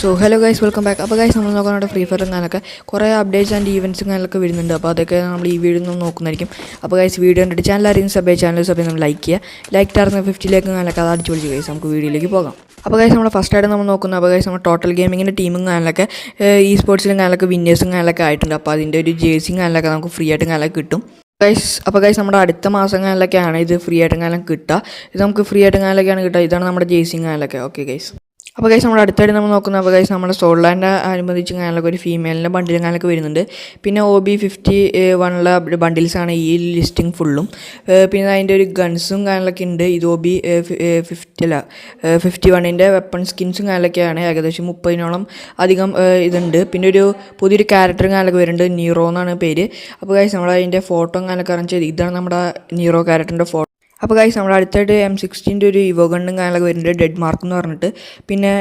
So hello guys welcome back. അപ്പോൾ guys നമ്മൾ നോക്കാനായിട്ട് ഫ്രീ ഫയർ അങ്ങനെയൊക്കെ കുറേ അപ്ഡേറ്റ്സ് ആൻഡ് ഈവൻറ്റ്സ് അങ്ങനെയൊക്കെ വരുന്നുണ്ട്. അപ്പോൾ അതൊക്കെ നമ്മൾ ഈ വീഡിയോ നിന്ന് നോക്കുന്നതായിരിക്കും. അപ്പോൾ ഗൈസ് വീഡിയോ കണ്ടിട്ട് ചാനൽ അറിയുന്ന ചാനൽ നമ്മൾ ലൈക്ക് ചെയ്യുക. ലൈക്ക് ടാർന്ന് 50ലേക്ക് അങ്ങനെയൊക്കെ അത് അടിച്ചു വിളിച്ച് ഗൈസ് നമുക്ക് വീഡിയോയിലേക്ക് പോകാം. അപ്പോൾ ഗൈസ് നമ്മൾ ഫസ്റ്റായിട്ട് നമ്മൾ നോക്കുന്നത് അപ്പോൾ ഗൈസ് നമ്മൾ ടോട്ടൽ ഗെയിമിങ്ങിൻ്റെ ടീമും കാനലൊക്കെ ഈ സ്പോർട്സിലും കാനലൊക്കെ വിന്നേഴ്സും കാനലൊക്കെ ആയിട്ടുണ്ട്. അപ്പോൾ അതിൻ്റെ ഒരു ജേഴ്സിയും കാനലൊക്കെ നമുക്ക് ഫ്രീ ആയിട്ട് കാനലൊക്കെ കിട്ടും. അപ്പോൾ ഗൈസ് നമ്മുടെ അടുത്ത മാസങ്ങളിലൊക്കെയാണ് ഇത് ഫ്രീ ആയിട്ട് കാലം കിട്ടുക. ഇത് നമുക്ക് ഫ്രീ ആയിട്ട് കാലൊക്കെയാണ് കിട്ടുക. ഇതാണ് നമ്മുടെ ജേഴ്സിയും കാനലൊക്കെ. Okay guys. അപ്പോൾ ഗൈസ് നമ്മുടെ അടുത്തായിട്ട് നമ്മൾ നോക്കുന്നത് അപ്പോൾ ഗൈസ് നമ്മുടെ സോൾലാൻഡ് അനുബന്ധിച്ച് കാനലൊക്കെ ഒരു ഫീമെയിലിൻ്റെ ബണ്ടിലും കാനലൊക്കെ വരുന്നുണ്ട്. പിന്നെ OB51 ബണ്ടിൽസാണ് ഈ ലിസ്റ്റിംഗ് ഫുള്ളും. പിന്നെ അതിൻ്റെ ഒരു ഗൺസും കാനലൊക്കെ ഉണ്ട്. ഇത് OB51 വെപ്പൺ സ്കിൻസും കാനലൊക്കെയാണ്. ഏകദേശം 30നോളം അധികം ഇതുണ്ട്. പിന്നെ ഒരു പുതിയൊരു ക്യാരക്ടറും കാനലൊക്കെ വരുന്നുണ്ട്. നീറോ എന്നാണ് പേര്. അപ്പോൾ ഗൈസ് നമ്മൾ അതിൻ്റെ ഫോട്ടോ കാനലൊക്കെ അറിയിച്ചത് ഇതാണ് നമ്മുടെ നീറോ ക്യാരക്ടറിൻ്റെ ഫോട്ടോ. അപ്പോൾ ഗൈസ് നമ്മുടെ അടുത്തായിട്ട് M16 ഒരു ഇവോ ഗണ്ണും കാനലൊക്കെ വരുന്നുണ്ട്. ഡെഡ് മാർക്ക് എന്ന് പറഞ്ഞിട്ട്. പിന്നെ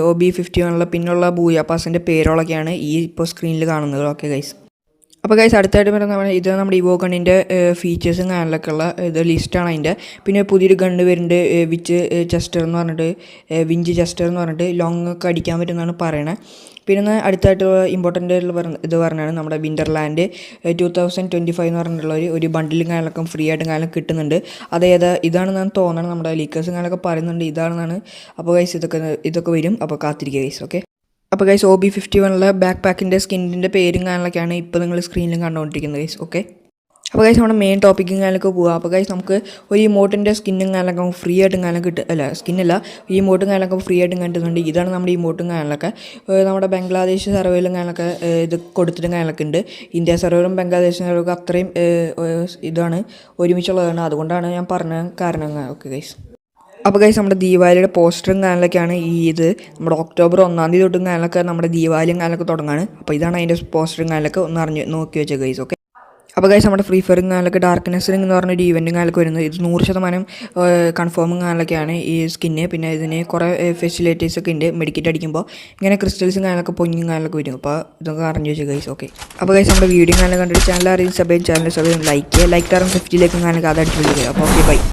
OB51 പിന്നുള്ള ബൂയാപ്പാസിൻ്റെ പേരുകളൊക്കെയാണ് ഈ ഇപ്പോൾ സ്ക്രീനിൽ കാണുന്നത്. Okay guys. അപ്പോൾ ഗൈസ് അടുത്തായിട്ട് വരുന്ന ഇത് നമ്മുടെ ഇവോ ഗണ്ണിൻ്റെ ഫീച്ചേഴ്സും കാനലൊക്കെ ഉള്ള ഇത് ലിസ്റ്റാണ് അതിൻ്റെ. പിന്നെ പുതിയൊരു ഗണ്ണ് വരുന്നുണ്ട് വിഞ്ച് ചെസ്റ്റർ എന്ന് പറഞ്ഞിട്ട് ലോങ് ഒക്കെ അടിക്കാൻ പറ്റുമെന്നാണ് പറയണത്. പിന്നെ അടുത്തായിട്ട് ഇമ്പോർട്ടൻ്റ് ഇത് പറഞ്ഞാണ് നമ്മുടെ വിൻ്റർലാൻഡ് 2025 എന്ന് പറഞ്ഞിട്ടുള്ള ഒരു ബണ്ടിലും കാനലൊക്കെ ഫ്രീ ആയിട്ടും കാലം കിട്ടുന്നുണ്ട്. ഇതാണെന്നാണ് തോന്നുന്നത്. നമ്മുടെ ലീക്കേഴ്സും കാനലൊക്കെ പറയുന്നുണ്ട് ഇതാണെന്നാണ്. അപ്പോൾ ഗൈസ് ഇതൊക്കെ വരും. അപ്പോൾ കാത്തിരിക്കുക ഗൈസ്. ഓക്കെ. അപ്പോൾ ഗൈസ് OB51 ബാക്ക് പാക്കിൻ്റെ സ്കിന്നിൻ്റെ പേരും കാനലൊക്കെയാണ് ഇപ്പോൾ നിങ്ങൾ സ്ക്രീനിലും കണ്ടുകൊണ്ടിരിക്കുന്നത് ഗൈസ്. ഓക്കെ. അപ്പോൾ ഗൈസ് നമ്മുടെ മെയിൻ ടോപ്പിക്കും കാനലൊക്കെ പോകാം. അപ്പോൾ ഗൈസ് നമുക്ക് ഒരു ഇമോട്ടിൻ്റെ സ്കിന്നും കാനലൊക്കെ ഫ്രീ ആയിട്ടും കാലം സ്കിന്നല്ല ഈ ഇമോട്ടും കാനലൊക്കെ ഫ്രീ ആയിട്ടും കിട്ടുന്നുണ്ട്. ഇതാണ് നമ്മുടെ ഇമോട്ടും കാനലൊക്കെ. നമ്മുടെ ബംഗ്ലാദേശ് സർവേയിലും കാനലൊക്കെ ഇത് കൊടുത്തിട്ടും കാനലൊക്കെ ഉണ്ട്. ഇന്ത്യ സർവറും ബംഗ്ലാദേശ് സർവറും അത്രയും ഇതാണ് ഒരുമിച്ചുള്ളതാണ്. അതുകൊണ്ടാണ് ഞാൻ പറഞ്ഞ കാരണം. Okay guys. അപ്പോൾ ഗൈസ് നമ്മുടെ ദീപാവലിയുടെ പോസ്റ്ററും കാനലൊക്കെയാണ് ഇത് നമ്മുടെ ഒക്ടോബർ 1 തൊട്ടും കാനലൊക്കെ നമ്മുടെ ദീപാവലിയും കാനലൊക്കെ തുടങ്ങാണ്. അപ്പോൾ ഇതാണ് അതിൻ്റെ പോസ്റ്ററും കാനലൊക്കെ ഒന്ന് നോക്കി വെച്ച ഗൈസ്. ഓക്കെ. അപ്പോൾ ഗൈസ് നമ്മുടെ ഫ്രീ ഫയറും കാനലൊക്കെ ഡാർക്ക്നെസ് റിംഗ് എന്ന് പറഞ്ഞൊരു ഈവൻറ്റും കാനലൊക്കെ വരുന്നത്. ഇത് 100% കൺഫേമും കാനലൊക്കെയാണ് ഈ സ്കിന്ന്. പിന്നെ ഇതിന് കുറേ ഫെസിലിറ്റീസൊക്കെ ഉണ്ട്. മെഡിക്കറ്റ് അടിക്കുമ്പോൾ ഇങ്ങനെ ക്രിസ്റ്റൽസും കാനലൊക്കെ പൊങ്ങിയും കാനലൊക്കെ വരും. അപ്പോൾ ഇതൊക്കെ അറിഞ്ഞു വെച്ചു ഗൈസ്. ഓക്കെ. അപ്പോൾ ഗൈസ് നമ്മുടെ വീഡിയോ കാനൽ കണ്ടിട്ട് ചാനൽ അറിയുന്ന ചാനൽ ലൈക്ക് ചെയ്യുക. ലൈക്ക് 50ലേക്ക് കാനലൊക്കെ അത് അടിച്ചു വിളിക്കുക. അപ്പോൾ ഓക്കെ ബൈ.